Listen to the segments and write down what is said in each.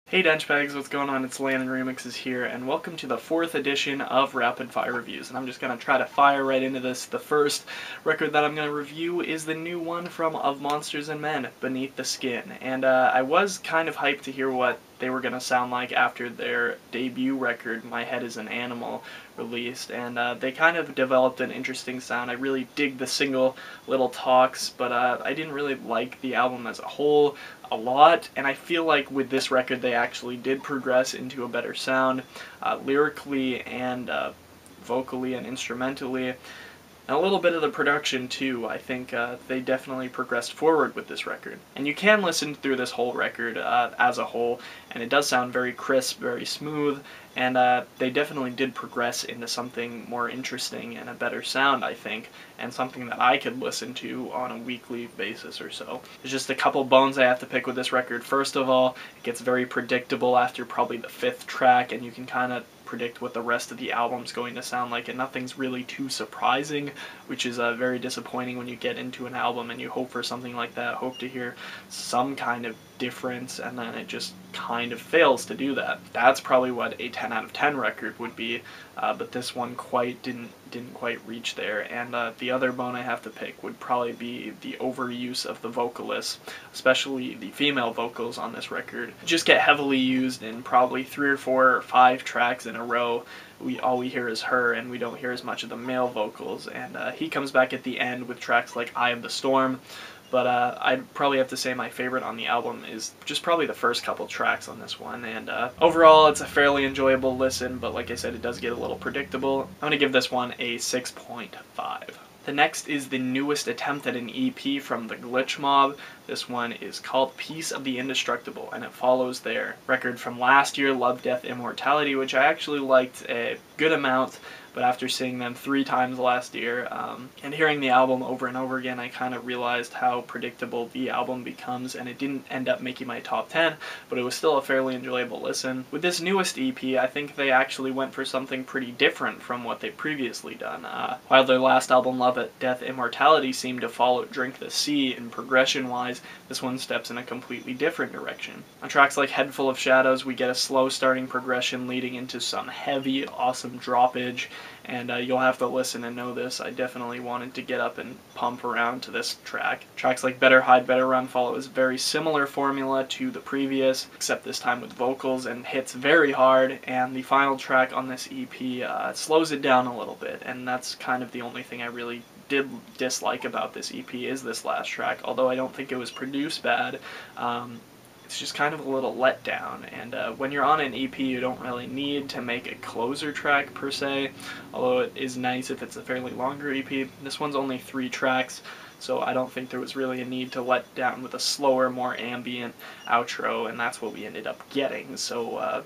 Hey Denchbags, what's going on? It's Landon Remixes here, and welcome to the 4th edition of Rapid Fire Reviews. And I'm just going to try to fire right into this. The first record that I'm going to review is the new one from Of Monsters and Men, Beneath the Skin. And I was kind of hyped to hear what they were going to sound like after their debut record, My Head is an Animal, released. And they kind of developed an interesting sound. I really dig the single Little Talks, but I didn't really like the album as a whole a lot, and I feel like with this record they actually did progress into a better sound, lyrically and vocally and instrumentally, and a little bit of the production too. I think they definitely progressed forward with this record. And you can listen through this whole record as a whole, and it does sound very crisp, very smooth, and they definitely did progress into something more interesting and a better sound, I think, and something that I could listen to on a weekly basis or so. There's just a couple bones I have to pick with this record. First of all, it gets very predictable after probably the 5th track, and you can kind of predict what the rest of the album's going to sound like, and nothing's really too surprising, which is very disappointing when you get into an album and you hope for something like that, hope to hear some kind of difference, and then it just kind of fails to do that. That's probably what a 10 out of 10 record would be, but this one didn't quite reach there. And the other bone I have to pick would probably be the overuse of the vocalists, especially the female vocals on this record. Just get heavily used in probably 3 or 4 or 5 tracks in a row. All we hear is her, and we don't hear as much of the male vocals, and he comes back at the end with tracks like Eye of the Storm. But I'd probably have to say my favorite on the album is just probably the first couple tracks on this one. And overall, it's a fairly enjoyable listen, but like I said, it does get a little predictable. I'm going to give this one a 6.5. The next is the newest attempt at an EP from the Glitch Mob. This one is called Piece of the Indestructible, and it follows their record from last year, Love, Death, Immortality, which I actually liked a good amount. But after seeing them 3 times last year, and hearing the album over and over again, I kind of realized how predictable the album becomes, and it didn't end up making my top 10, but it was still a fairly enjoyable listen. With this newest EP, I think they actually went for something pretty different from what they've previously done. While their last album, Love, Death, Immortality, seemed to follow Drink the Sea in progression-wise, this one steps in a completely different direction. On tracks like Head Full of Shadows, we get a slow starting progression leading into some heavy, awesome droppage, and you'll have to listen and know this. I definitely wanted to get up and pump around to this track. Tracks like Better Hide, Better Run follow a very similar formula to the previous, except this time with vocals, and hits very hard, and the final track on this EP slows it down a little bit, and that's kind of the only thing I really did dislike about this EP is this last track. Although I don't think it was produced bad, it's just kind of a little letdown, and when you're on an EP you don't really need to make a closer track per se, although it is nice if it's a fairly longer EP. This one's only 3 tracks, so I don't think there was really a need to let down with a slower, more ambient outro, and that's what we ended up getting, so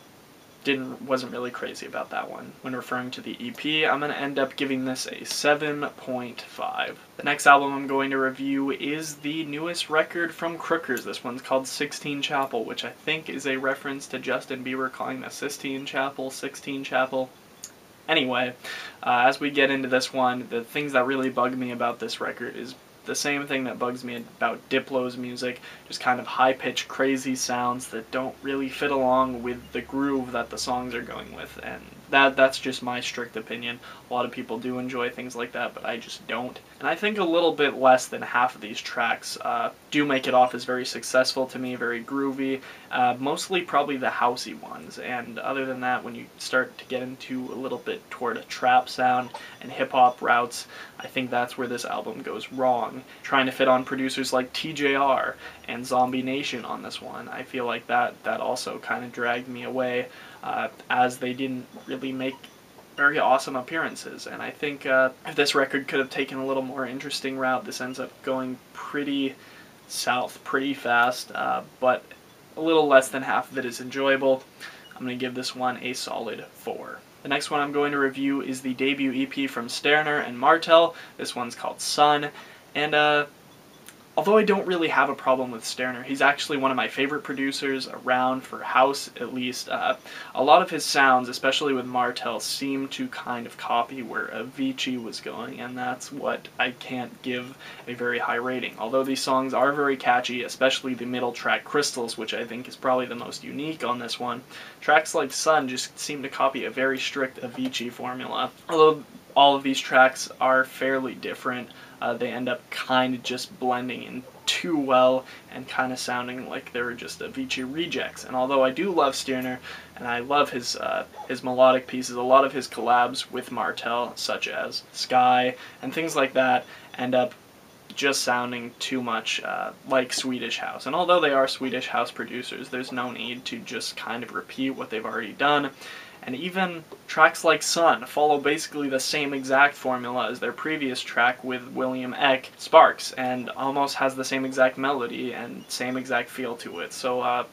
wasn't really crazy about that one. When referring to the EP, I'm going to end up giving this a 7.5. The next album I'm going to review is the newest record from Crookers. This one's called 16 Chapel, which I think is a reference to Justin Bieber calling the Sistine Chapel 16 Chapel. Anyway, as we get into this one, the things that really bug me about this record is the same thing that bugs me about Diplo's music, just kind of high-pitched, crazy sounds that don't really fit along with the groove that the songs are going with, and that's just my strict opinion. A lot of people do enjoy things like that, but I just don't. And I think a little bit less than half of these tracks do make it off as very successful to me, very groovy, mostly probably the housey ones, and other than that, when you start to get into a little bit toward a trap sound and hip-hop routes, I think that's where this album goes wrong. Trying to fit on producers like TJR and Zombie Nation on this one, I feel like that also kind of dragged me away, as they didn't really make very awesome appearances. And I think if this record could have taken a little more interesting route, this ends up going pretty south pretty fast, but a little less than half of it is enjoyable. I'm going to give this one a solid 4. The next one I'm going to review is the debut EP from Steerner and Martell. This one's called Son, and although I don't really have a problem with Steerner, he's actually one of my favorite producers around, for house at least. A lot of his sounds, especially with Martell, seem to kind of copy where Avicii was going, and that's what I can't give a very high rating. Although these songs are very catchy, especially the middle track, Crystals, which I think is probably the most unique on this one, tracks like Son just seem to copy a very strict Avicii formula. Although all of these tracks are fairly different, they end up kind of just blending in too well and kind of sounding like they were just Avicii rejects. And although I do love Steerner and I love his melodic pieces, a lot of his collabs with Martell, such as Sky and things like that, end up just sounding too much like Swedish House. And although they are Swedish House producers, there's no need to just kind of repeat what they've already done. And even tracks like Son follow basically the same exact formula as their previous track with William Eck, Sparks, and almost has the same exact melody and same exact feel to it. So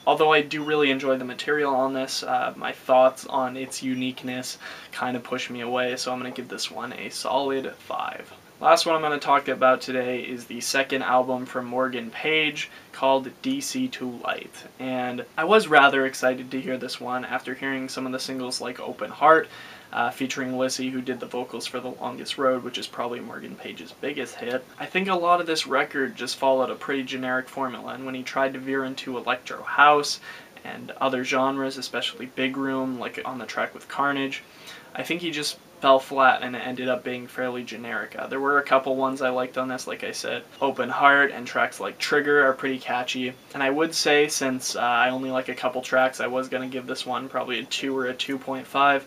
although I do really enjoy the material on this, my thoughts on its uniqueness kind of push me away, so I'm going to give this one a solid 5. Last one I'm going to talk about today is the second album from Morgan Page, called DC Too Light. And I was rather excited to hear this one after hearing some of the singles like Open Heart, featuring Lissy, who did the vocals for The Longest Road, which is probably Morgan Page's biggest hit. I think a lot of this record just followed a pretty generic formula, and when he tried to veer into electro house and other genres, especially big room, like on the track with Carnage, I think he just fell flat and it ended up being fairly generic. There were a couple ones I liked on this, like I said. Open Heart and tracks like Trigger are pretty catchy. And I would say, since I only like a couple tracks, I was going to give this one probably a 2 or a 2.5.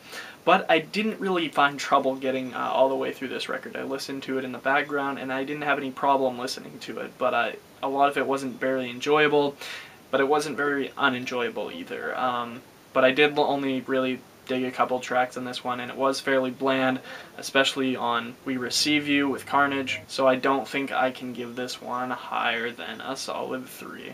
But I didn't really find trouble getting all the way through this record. I listened to it in the background and I didn't have any problem listening to it. But a lot of it wasn't very enjoyable, but it wasn't very unenjoyable either. But I did only really dig a couple tracks on this one, and it was fairly bland, especially on We Receive You with Carnage, so I don't think I can give this one higher than a solid 3.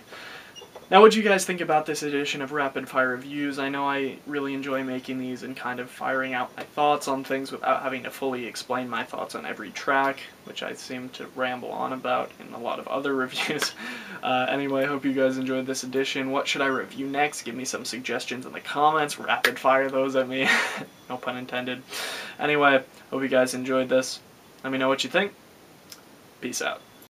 Now, what do you guys think about this edition of Rapid Fire Reviews? I know I really enjoy making these and kind of firing out my thoughts on things without having to fully explain my thoughts on every track, which I seem to ramble on about in a lot of other reviews. Anyway, I hope you guys enjoyed this edition. What should I review next? Give me some suggestions in the comments. Rapid fire those at me. No pun intended. Anyway, hope you guys enjoyed this. Let me know what you think. Peace out.